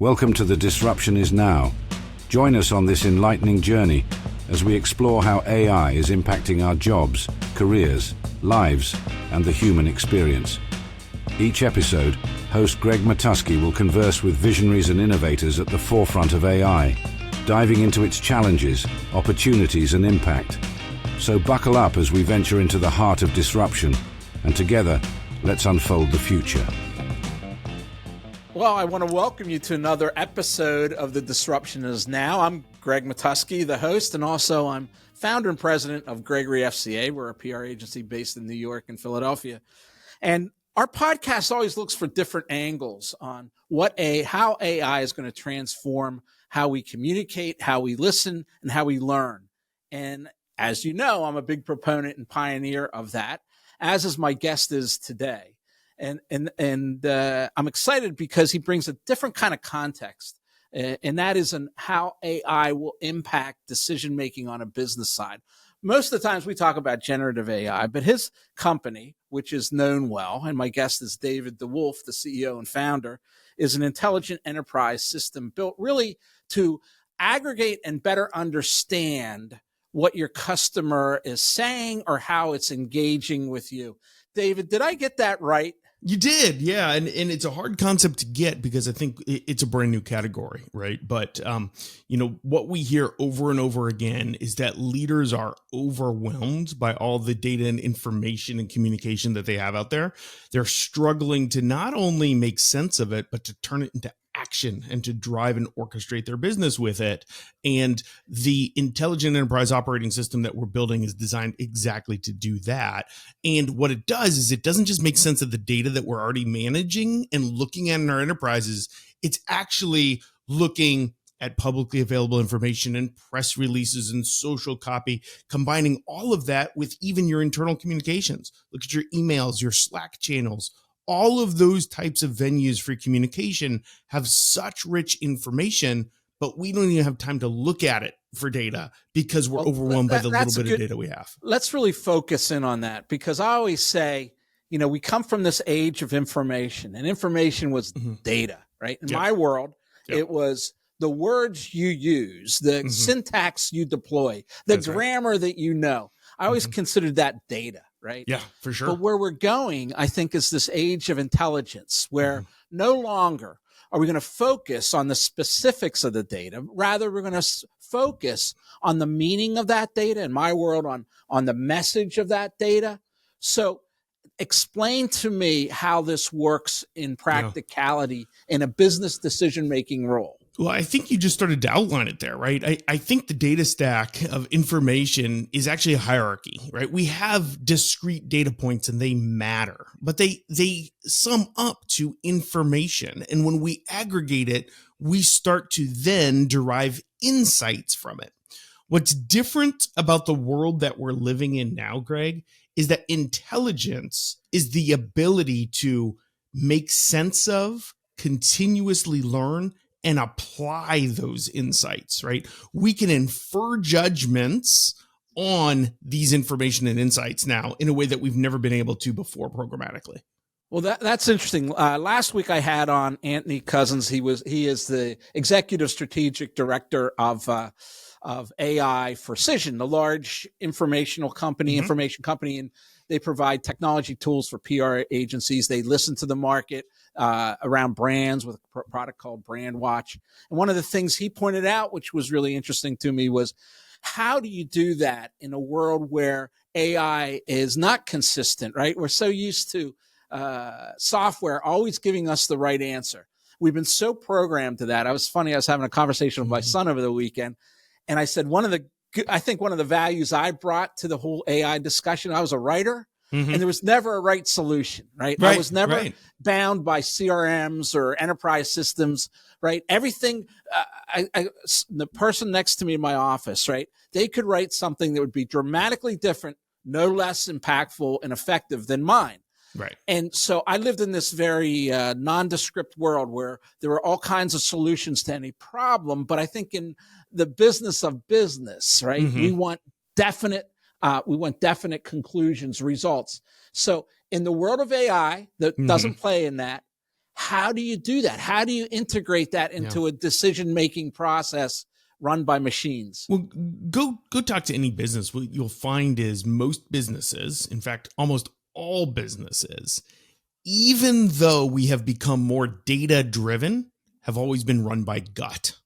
Welcome to The Disruption Is Now. Join us on this enlightening journey as we explore how AI is impacting our jobs, careers, lives, and the human experience. Each episode, host Greg Matusky will converse with visionaries and innovators at the forefront of AI, diving into its challenges, opportunities, and impact. So buckle up as we venture into the heart of disruption, and together, let's unfold the future. Well, I want to welcome you to another episode of The Disruption Is Now. I'm Greg Matusky, the host, and also I'm founder and president of Gregory FCA. We're a PR agency based in New York and Philadelphia. And our podcast always looks for different angles on how AI is going to transform how we communicate, how we listen, and how we learn. And as you know, I'm a big proponent and pioneer of that, as is my guest is today. And I'm excited because he brings a different kind of context, and that is in how AI will impact decision-making on a business side. Most of the times we talk about generative AI, but his company, which is Knownwell, and my guest is David DeWolf, the CEO and founder, is an intelligent enterprise system built really to aggregate and better understand what your customer is saying or how it's engaging with you. David, did I get that right? You did, yeah, and it's a hard concept to get because I think it's a brand new category, right? But what we hear over and over again is that leaders are overwhelmed by all the data and information and communication that they have out there. They're struggling to not only make sense of it, but to turn it into action and to drive and orchestrate their business with it. And the intelligent enterprise operating system that we're building is designed exactly to do that. And what it does is it doesn't just make sense of the data that we're already managing and looking at in our enterprises. It's actually looking at publicly available information and press releases and social copy, combining all of that with even your internal communications. Look at your emails, your Slack channels. All of those types of venues for communication have such rich information, but we don't even have time to look at it for data because we're overwhelmed by the little bit of data we have. Let's really focus in on that, because I always say, we come from this age of information, and information was data, right? In my world, it was the words you use, the syntax you deploy, the grammar that you know. I always considered that data. Right? Yeah, for sure. But where we're going, I think, is this age of intelligence where no longer are we going to focus on the specifics of the data. Rather, we're going to focus on the meaning of that data, in my world, on the message of that data. So explain to me how this works in practicality in a business decision-making role. Well, I think you just started to outline it there, right? I think the data stack of information is actually a hierarchy, right? We have discrete data points and they matter, but they sum up to information. And when we aggregate it, we start to then derive insights from it. What's different about the world that we're living in now, Greg, is that intelligence is the ability to make sense of, continuously learn, and apply those insights, right? We can infer judgments on these information and insights now in a way that we've never been able to before programmatically. Well, that's interesting. Last week I had on Anthony Cousins. He is the executive strategic director of AI for Cision, the large information company, and they provide technology tools for PR agencies. They listen to the market around brands with a product called Brand Watch. And one of the things he pointed out, which was really interesting to me, was how do you do that in a world where AI is not consistent, right? We're so used to software always giving us the right answer. We've been so programmed to that. I was having a conversation with my son over the weekend, and I said, I think one of the values I brought to the whole AI discussion, I was a writer, and there was never a right solution, right? I was never bound by CRMs or enterprise systems, right? Everything, the person next to me in my office, right? They could write something that would be dramatically different, no less impactful and effective than mine. Right. And so I lived in this very nondescript world where there were all kinds of solutions to any problem. But I think in the business of business, right, we want definite conclusions, results. So in the world of AI that doesn't play in that, How do you do that? How do you integrate that into a decision-making process run by machines? Well, go talk to any business. What you'll find is most businesses, in fact, almost all businesses, even though we have become more data-driven, have always been run by gut.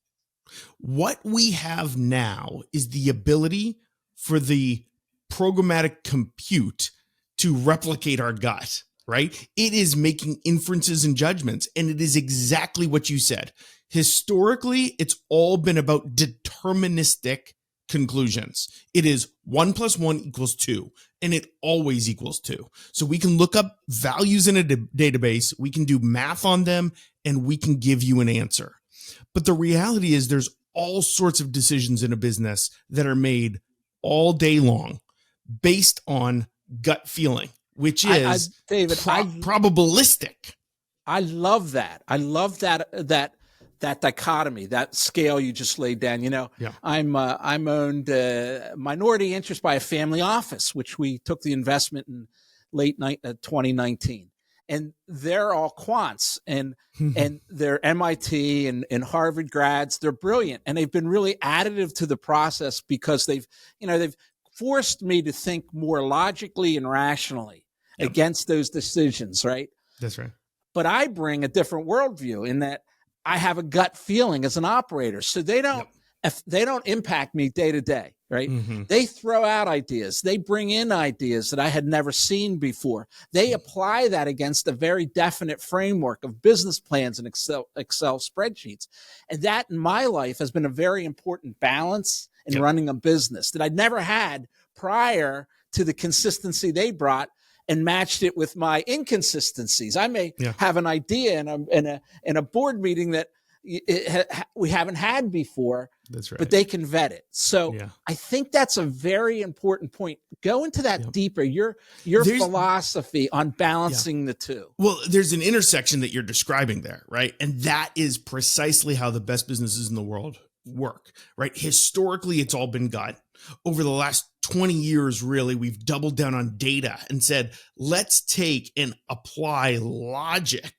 What we have now is the ability for the programmatic compute to replicate our gut, right? It is making inferences and judgments, and it is exactly what you said. Historically, it's all been about deterministic conclusions. It is 1 + 1 = 2, and it always equals 2. So we can look up values in a database, we can do math on them, and we can give you an answer. But the reality is there's all sorts of decisions in a business that are made all day long based on gut feeling, which is David, probabilistic. I love that. I love that dichotomy, that scale you just laid down. You know, I'm owned minority interest by a family office, which we took the investment in late 2019, and they're all quants and they're MIT and Harvard grads. They're brilliant, and they've been really additive to the process because they've forced me to think more logically and rationally against those decisions. Right. That's right. But I bring a different worldview in that I have a gut feeling as an operator. So they don't impact me day to day, right? Mm-hmm. They throw out ideas. They bring in ideas that I had never seen before. They apply that against a very definite framework of business plans and Excel spreadsheets. And that in my life has been a very important balance in running a business that I'd never had prior to the consistency they brought and matched it with my inconsistencies. I may have an idea in a board meeting that we haven't had before. That's right. But they can vet it. So I think that's a very important point. Go into that deeper. Your philosophy on balancing the two. Well, there's an intersection that you're describing there, right? And that is precisely how the best businesses in the world work, right? Historically, it's all been gut. Over the last 20 years, really, we've doubled down on data and said, let's take and apply logic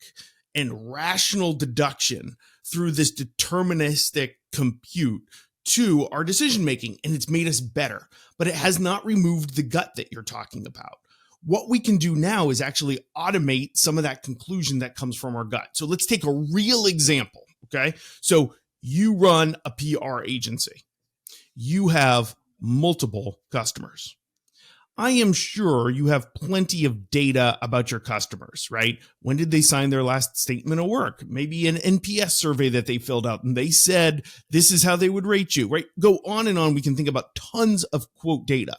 and rational deduction through this deterministic compute to our decision making. And it's made us better, but it has not removed the gut that you're talking about. What we can do now is actually automate some of that conclusion that comes from our gut. So let's take a real example. Okay. So you run a PR agency. You have multiple customers. I am sure you have plenty of data about your customers, right? When did they sign their last statement of work? Maybe an NPS survey that they filled out and they said, this is how they would rate you, right? Go on and on. We can think about tons of quote data.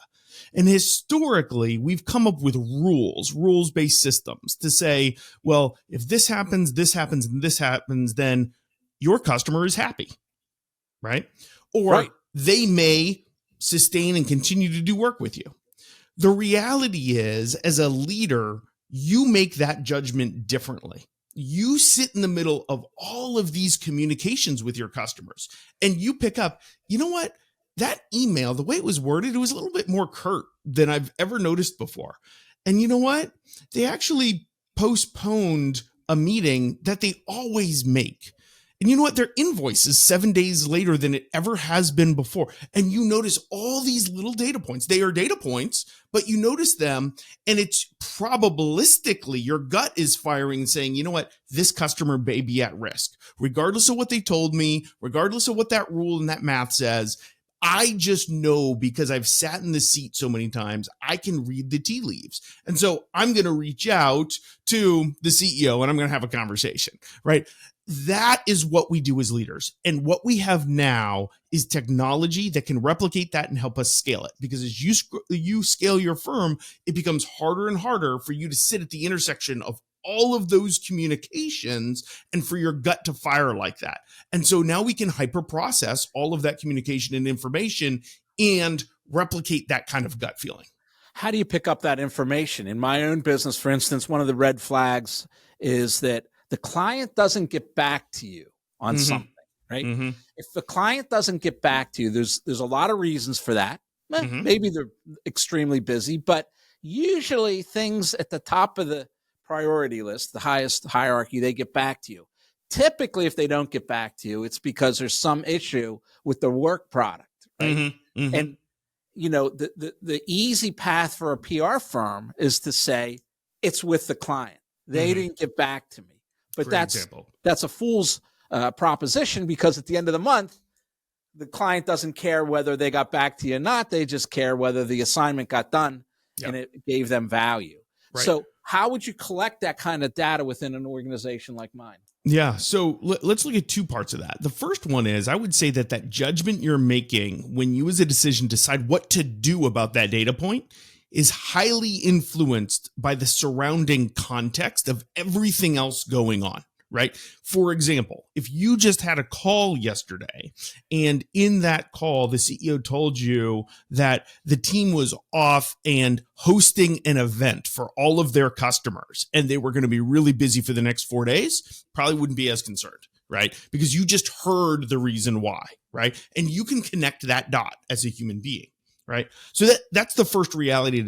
And historically, we've come up with rules-based systems to say, well, if this happens, and this happens, then your customer is happy, right? Or they may sustain and continue to do work with you. The reality is, as a leader, you make that judgment differently. You sit in the middle of all of these communications with your customers and you pick up, you know what? That email, the way it was worded, it was a little bit more curt than I've ever noticed before. And you know what? They actually postponed a meeting that they always make. And you know what? Their invoice is 7 days later than it ever has been before. And you notice all these little data points. They are data points, but you notice them and it's probabilistically your gut is firing and saying, you know what? This customer may be at risk. Regardless of what they told me, regardless of what that rule and that math says, I just know because I've sat in the seat so many times, I can read the tea leaves. And so I'm going to reach out to the CEO and I'm going to have a conversation, right? That is what we do as leaders. And what we have now is technology that can replicate that and help us scale it. Because as you scale your firm, it becomes harder and harder for you to sit at the intersection of all of those communications and for your gut to fire like that. And so now we can hyper process all of that communication and information and replicate that kind of gut feeling. How do you pick up that information? In my own business, for instance, one of the red flags is that the client doesn't get back to you on something, right? If the client doesn't get back to you, there's a lot of reasons for that. Maybe they're extremely busy, but usually things at the top of the priority list, the highest hierarchy, they get back to you. Typically, if they don't get back to you, it's because there's some issue with the work product, right? Mm-hmm, mm-hmm. And the easy path for a PR firm is to say it's with the client. They didn't get back to me. But that's a fool's proposition, because at the end of the month, the client doesn't care whether they got back to you or not. They just care whether the assignment got done and it gave them value. Right. So how would you collect that kind of data within an organization like mine? Yeah. So let's look at two parts of that. The first one is, I would say that judgment you're making when you as a decision decide what to do about that data point is highly influenced by the surrounding context of everything else going on, right? For example, if you just had a call yesterday and in that call, the CEO told you that the team was off and hosting an event for all of their customers and they were going to be really busy for the next 4 days, probably wouldn't be as concerned, right? Because you just heard the reason why, right? And you can connect that dot as a human being, right? So that's the first reality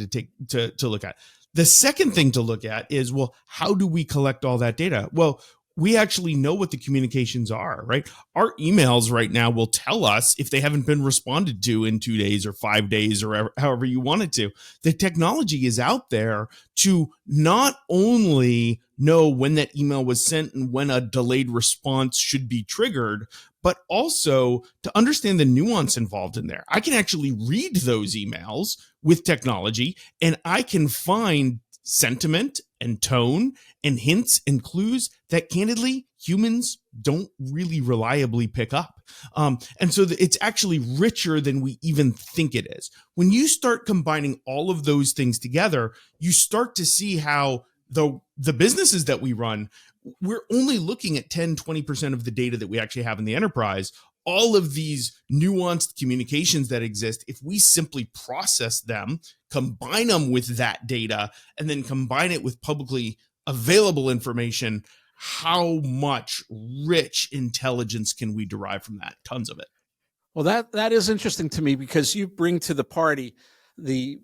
to look at. The second thing to look at is, well, how do we collect all that data? Well, we actually know what the communications are, right? Our emails right now will tell us if they haven't been responded to in 2 days or 5 days or however you want it to. The technology is out there to not only know when that email was sent and when a delayed response should be triggered, but also to understand the nuance involved in there. I can actually read those emails with technology, and I can find sentiment and tone and hints and clues that candidly humans don't really reliably pick up. And so it's actually richer than we even think it is. When you start combining all of those things together, you start to see how the businesses that we run, we're only looking at 10, 20% of the data that we actually have in the enterprise. All of these nuanced communications that exist, if we simply process them, combine them with that data, and then combine it with publicly available information, how much rich intelligence can we derive from that? Tons of it. Well, that is interesting to me, because you bring to the party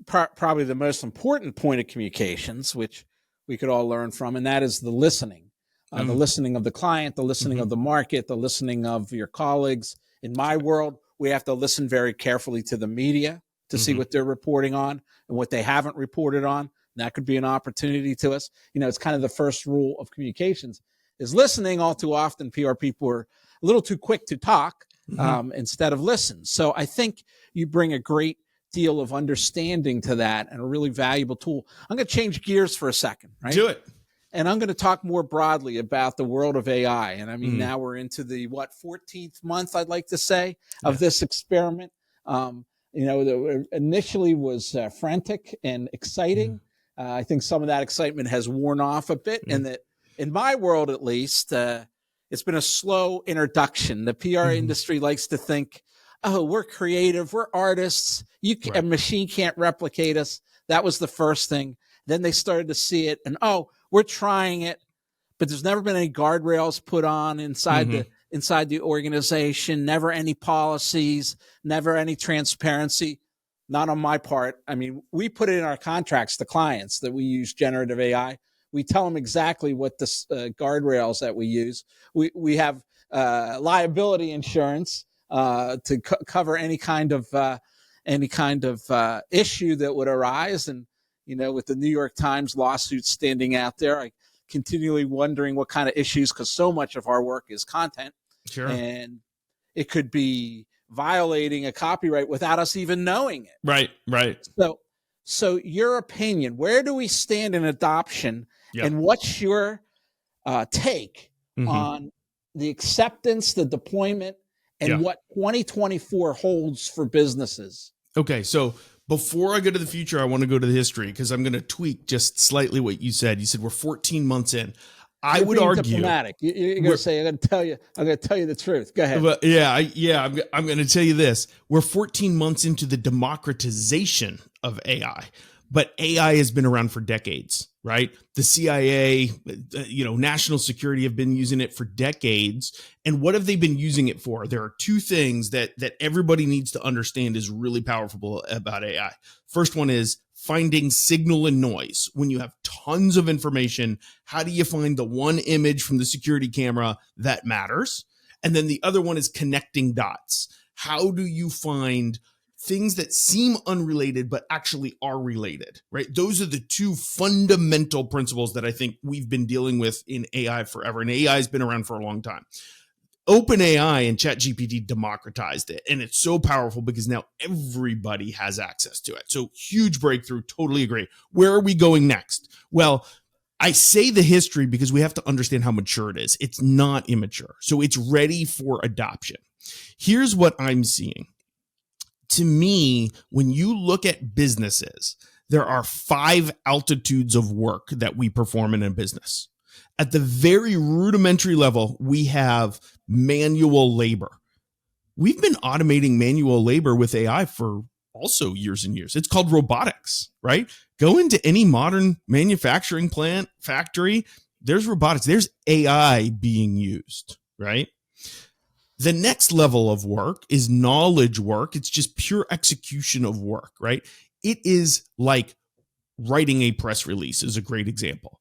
probably the most important point of communications, which we could all learn from, and that is the listening. The listening of the client, the listening of the market, the listening of your colleagues. In my world, we have to listen very carefully to the media to see what they're reporting on and what they haven't reported on. And that could be an opportunity to us. It's kind of the first rule of communications is listening. All too often, PR people are a little too quick to talk instead of listen. So I think you bring a great deal of understanding to that and a really valuable tool. I'm going to change gears for a second, right? Do it. And I'm going to talk more broadly about the world of AI. And I mean, now we're into the 14th month, I'd like to say, of this experiment. Initially was frantic and exciting. I think some of that excitement has worn off a bit, and that in my world, at least, it's been a slow introduction. The PR industry likes to think, oh, we're creative, we're artists. A machine can't replicate us. That was the first thing. Then they started to see it, and we're trying it, but there's never been any guardrails put on inside the organization, never any policies, never any transparency, not on my part. I mean, we put it in our contracts to clients that we use generative AI. We tell them exactly what the guardrails that we use. We have liability insurance to cover any kind of issue that would arise. And with the New York Times lawsuit standing out there, I continually wondering what kind of issues, because so much of our work is content. Sure. And it could be violating a copyright without us even knowing it. Right. So your opinion, where do we stand in adoption, and what's your take on the acceptance, the deployment, and what 2024 holds for businesses? Okay, so before I go to the future, I want to go to the history, because I'm going to tweak just slightly what you said. You said we're 14 months in. I would argue diplomatic. You're going to say, I'm going to tell you the truth. Go ahead. But I'm going to tell you this. We're 14 months into the democratization of AI, but AI has been around for decades, right? The CIA, national security have been using it for decades. And what have they been using it for? There are two things that everybody needs to understand is really powerful about AI. First one is finding signal and noise. When you have tons of information, how do you find the one image from the security camera that matters? And then the other one is connecting dots. How do you find things that seem unrelated but actually are related, right? Those are the two fundamental principles that I think we've been dealing with in AI forever. And AI has been around for a long time. OpenAI and ChatGPT democratized it. And it's so powerful because now everybody has access to it. So huge breakthrough, totally agree. Where are we going next? Well, I say the history because we have to understand how mature it is. It's not immature. So it's ready for adoption. Here's what I'm seeing. To me, when you look at businesses, there are 5 altitudes of work that we perform in a business. At the very rudimentary level, we have manual labor. We've been automating manual labor with AI for also years and years. It's called robotics, right? Go into any modern manufacturing plant, factory, there's robotics, there's AI being used, right? The next level of work is knowledge work. It's just pure execution of work, right? It is like writing a press release is a great example.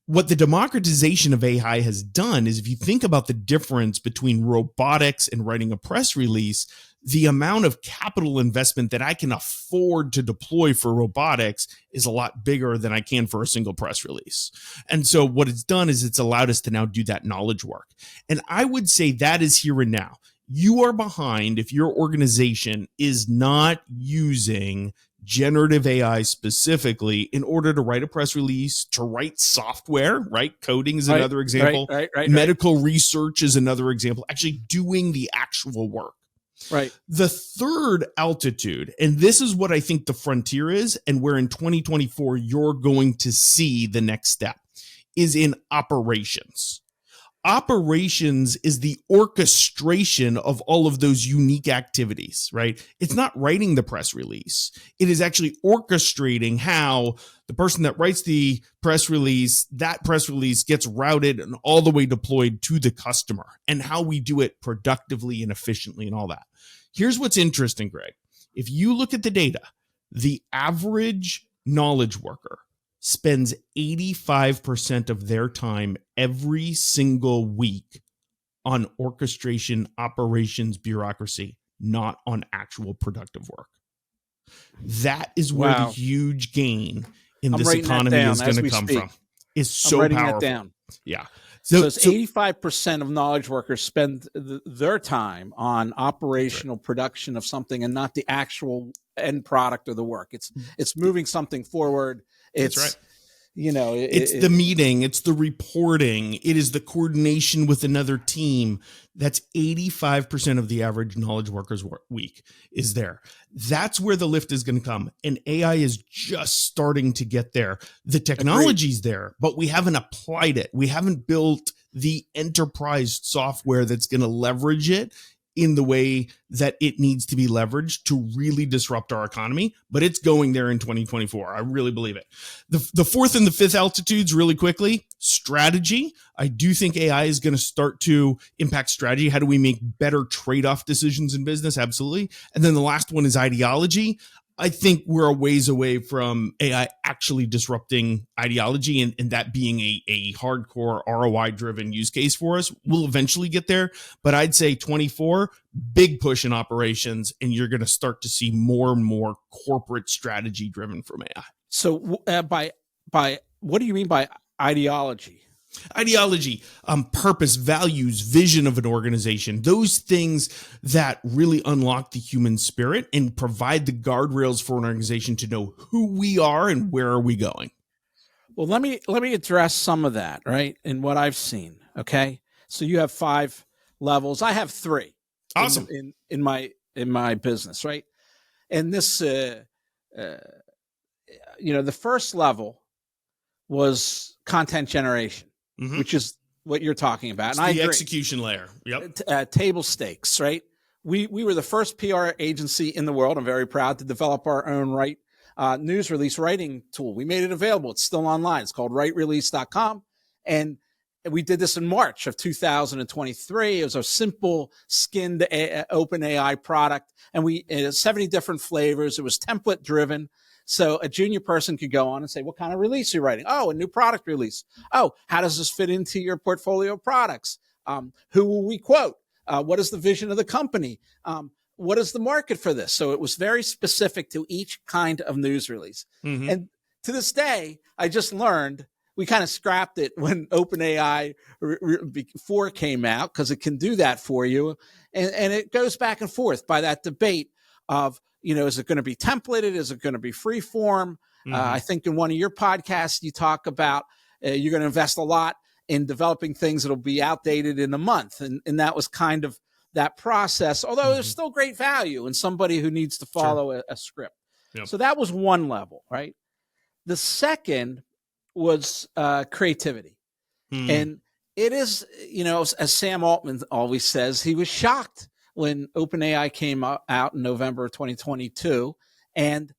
What the democratization of AI has done is if you think about the difference between robotics and writing a press release, the amount of capital investment that I can afford to deploy for robotics is a lot bigger than I can for a single press release. And so what it's done is it's allowed us to now do that knowledge work. And I would say that is here and now. You are behind if your organization is not using generative AI specifically in order to write a press release, to write software, right? Coding is another example. Medical research is another example. Actually doing the actual work. Right. The third altitude, and this is what I think the frontier is, and where in 2024 you're going to see the next step, is in operations. Operations is the orchestration of all of those unique activities, right? It's not writing the press release. It is actually orchestrating how the person that writes the press release, that press release gets routed and all the way deployed to the customer, and how we do it productively and efficiently and all that. Here's what's interesting, Greg. If you look at the data, the average knowledge worker spends 85% of their time every single week on orchestration, operations, bureaucracy, not on actual productive work. That is where the huge gain in this economy is going to come from. Is so powerful. That down. Yeah. So it's 85% of knowledge workers spend their time on operational production of something and not the actual end product of the work. It's moving something forward. It's right. It's the meeting, it's the reporting, it is the coordination with another team. That's 85% of the average knowledge workers week is there. That's where the lift is going to come. And AI is just starting to get there. The technology's there, but we haven't applied it. We haven't built the enterprise software that's going to leverage it in the way that it needs to be leveraged to really disrupt our economy, but it's going there in 2024. I really believe it. The fourth and the fifth altitudes, really quickly, strategy. I do think AI is going to start to impact strategy. How do we make better trade-off decisions in business? Absolutely. And then the last one is ideology. I think we're a ways away from AI actually disrupting ideology and that being a hardcore ROI-driven use case for us. We'll eventually get there, but I'd say 24, big push in operations, and you're going to start to see more and more corporate strategy driven from AI. So by what do you mean by ideology? Ideology, purpose, values, vision of an organization, those things that really unlock the human spirit and provide the guardrails for an organization to know who we are and where are we going. Well, let me address some of that, right? In what I've seen. Okay. So you have 5 levels. I have 3. Awesome. In my business, right? And this, the first level was content generation. Mm-hmm. Which is what you're talking about. It's and I the agree. Execution layer. Yep. Table stakes, right? We were the first PR agency in the world. I'm very proud to develop our own news release writing tool. We made it available. It's still online. It's called writerelease.com. And we did this in March of 2023. It was a simple skinned open AI product. And 70 different flavors. It was template driven. So a junior person could go on and say, what kind of release are you writing? Oh, a new product release. Oh, how does this fit into your portfolio of products? Who will we quote? What is the vision of the company? What is the market for this? So it was very specific to each kind of news release. Mm-hmm. And to this day, I just learned we kind of scrapped it when OpenAI 4 came out because it can do that for you. And it goes back and forth by that debate of, is it going to be templated? Is it going to be free form? Mm-hmm. I think in one of your podcasts, you talk about you're going to invest a lot in developing things that'll be outdated in a month. And that was kind of that process, although there's still great value in somebody who needs to follow a script. Yep. So that was one level, right? The second was creativity. And it is, as Sam Altman always says, he was shocked when OpenAI came out in November of 2022 and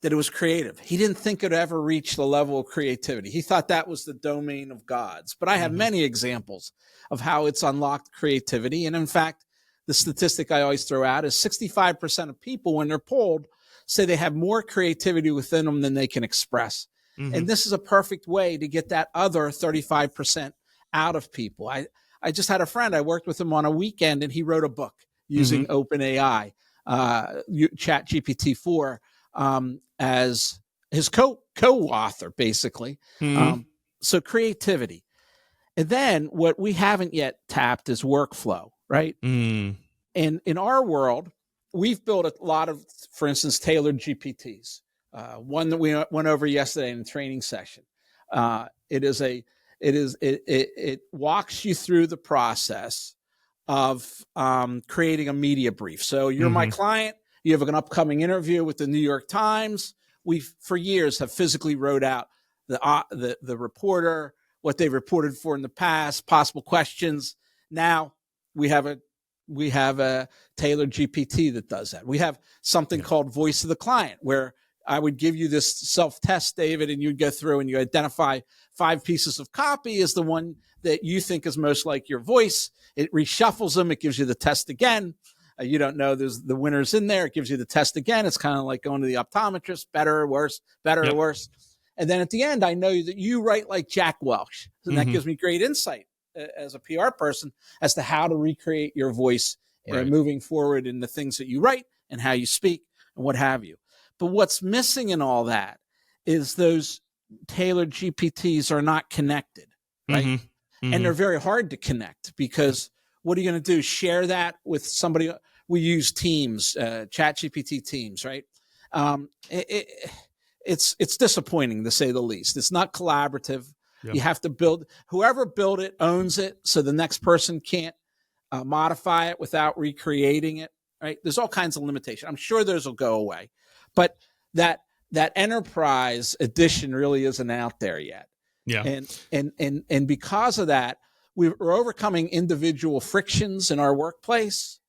that it was creative. He didn't think it would ever reach the level of creativity. He thought that was the domain of gods. But I have many examples of how it's unlocked creativity. And in fact, the statistic I always throw out is 65% of people, when they're polled, say they have more creativity within them than they can express. And this is a perfect way to get that other 35% out of people. I just had a friend, I worked with him on a weekend, and he wrote a book using OpenAI, ChatGPT 4, as his co-author, basically. So creativity. And then what we haven't yet tapped is workflow, right? And in our world, we've built a lot of, for instance, tailored GPTs. One that we went over yesterday in the training session. It walks you through the process of creating a media brief. So you're my client. You have an upcoming interview with the New York Times. We, for years, have physically wrote out the reporter, what they reported for in the past, possible questions. Now we have a tailored GPT that does that. We have something called Voice of the Client, where I would give you this self-test, David, and you'd go through and you identify 5 pieces of copy as the one that you think is most like your voice. It reshuffles them. It gives you the test again. You don't know there's the winners in there. It gives you the test again. It's kind of like going to the optometrist, better or worse, better or worse. And then at the end, I know that you write like Jack Welch. And that gives me great insight as a PR person as to how to recreate your voice moving forward in the things that you write and how you speak and what have you. But what's missing in all that is those tailored GPTs are not connected, right? And they're very hard to connect because what are you going to do? Share that with somebody? We use Teams, ChatGPT Teams, right? It's disappointing, to say the least. It's not collaborative. You have to build, whoever built it owns it, so the next person can't modify it without recreating it, right? There's all kinds of limitations. I'm sure those will go away. But that enterprise edition really isn't out there yet. And because of that, we're overcoming individual frictions in our workplace,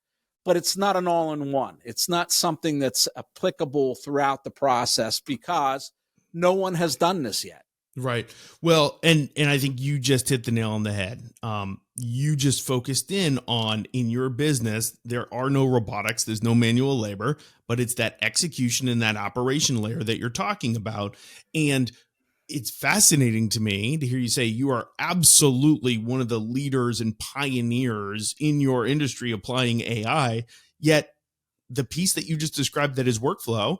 but it's not an all-in-one. It's not something that's applicable throughout the process because no one has done this yet. Right. Well, and I think you just hit the nail on the head. You just focused in your business, there are no robotics, there's no manual labor, but it's that execution and that operation layer that you're talking about. And it's fascinating to me to hear you say you are absolutely one of the leaders and pioneers in your industry applying AI, yet the piece that you just described that is workflow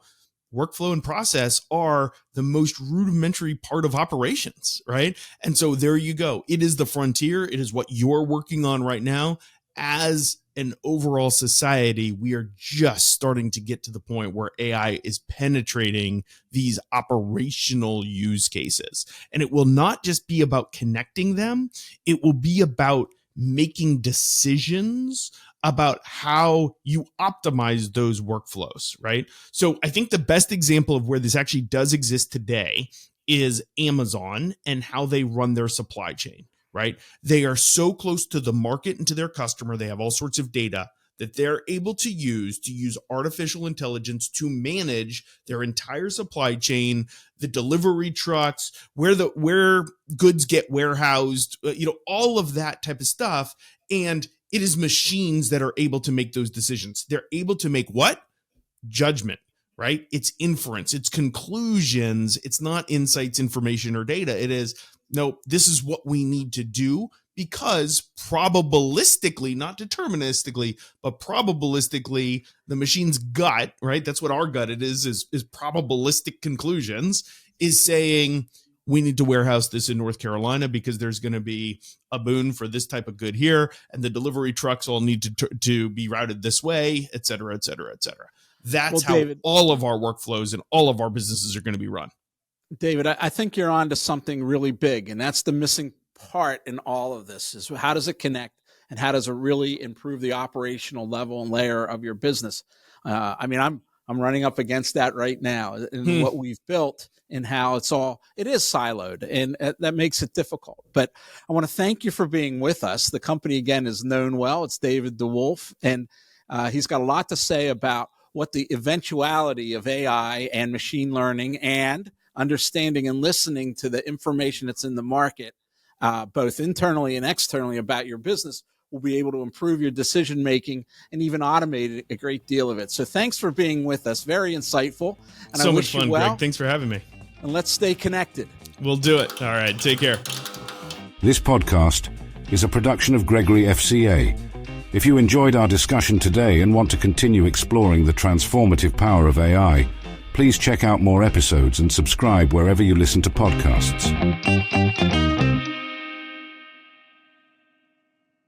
and process are the most rudimentary part of operations, right? And so there you go. It is the frontier. It is what you're working on right now. As an overall society, we are just starting to get to the point where AI is penetrating these operational use cases. And it will not just be about connecting them. It will be about making decisions about how you optimize those workflows, right? So I think the best example of where this actually does exist today is Amazon and how they run their supply chain, right? They are so close to the market and to their customer. They have all sorts of data that they're able to use artificial intelligence to manage their entire supply chain, the delivery trucks, where goods get warehoused, all of that type of stuff. And it is machines that are able to make those decisions. They're able to make what? Judgment. right? It's inference, it's conclusions. It's not insights, information, or data. It is, no, this is what we need to do because probabilistically, not deterministically, but probabilistically, the machine's gut, right? That's what our gut it is probabilistic conclusions, is saying we need to warehouse this in North Carolina because there's going to be a boon for this type of good here, and the delivery trucks all need to be routed this way, et cetera, et cetera, et cetera. That's how David, all of our workflows and all of our businesses are going to be run. David, I think you're on to something really big, and that's the missing part in all of this is how does it connect and how does it really improve the operational level and layer of your business? I mean, I'm running up against that right now in what we've built and how it is siloed, and that makes it difficult. But I want to thank you for being with us. The company, again, is Knownwell. It's David DeWolf, and he's got a lot to say about what the eventuality of AI and machine learning and understanding and listening to the information that's in the market, both internally and externally about your business, will be able to improve your decision making and even automate a great deal of it. So thanks for being with us. Very insightful. And so much fun, Greg. Thanks for having me. And let's stay connected. We'll do it. All right. Take care. This podcast is a production of Gregory FCA. If you enjoyed our discussion today and want to continue exploring the transformative power of AI, please check out more episodes and subscribe wherever you listen to podcasts.